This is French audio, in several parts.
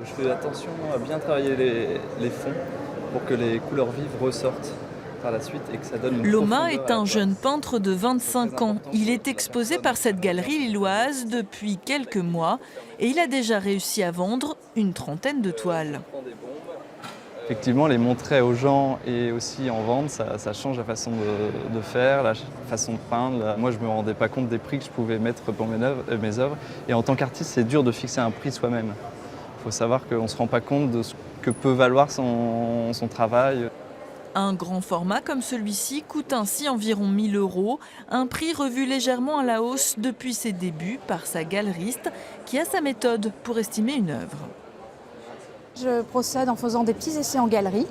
Je fais attention à bien travailler les fonds pour que les couleurs vives ressortent par la suite et que ça donne une Loma profondeur est à la un toile. jeune peintre de C'est très 25 ans. important Il est que la exposé personne par cette galerie lilloise depuis quelques mois et il a déjà réussi à vendre une trentaine de toiles. effectivement, les montrer aux gens et aussi en vendre, ça change la façon de faire, la façon de peindre. Moi, je ne me rendais pas compte des prix que je pouvais mettre pour mes œuvres. Et en tant qu'artiste, c'est dur de fixer un prix soi-même. Il faut savoir qu'on ne se rend pas compte de ce que peut valoir son travail. Un grand format comme celui-ci coûte ainsi environ 1 000 €, un prix revu légèrement à la hausse depuis ses débuts par sa galeriste qui a sa méthode pour estimer une œuvre. Je procède en faisant des petits essais en galerie.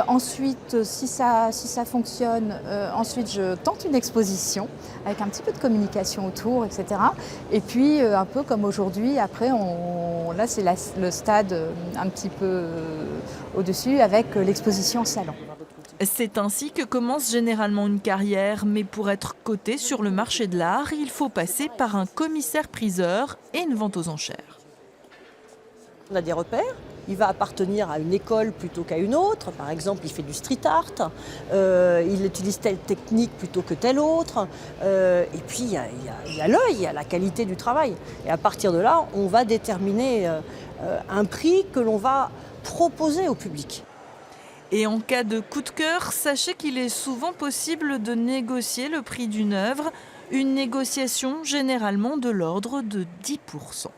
Ensuite, si ça fonctionne, ensuite je tente une exposition avec un petit peu de communication autour, etc. Et puis, un peu comme aujourd'hui, après, là c'est le stade un petit peu au-dessus avec l'exposition en salon. C'est ainsi que commence généralement une carrière, mais pour être coté sur le marché de l'art, il faut passer par un commissaire-priseur et une vente aux enchères. On a des repères. Il va appartenir à une école plutôt qu'à une autre. Par exemple, il fait du street art, il utilise telle technique plutôt que telle autre. Et puis, il y a l'œil, il y a la qualité du travail. Et à partir de là, on va déterminer un prix que l'on va proposer au public. Et en cas de coup de cœur, sachez qu'il est souvent possible de négocier le prix d'une œuvre, une négociation généralement de l'ordre de 10 %.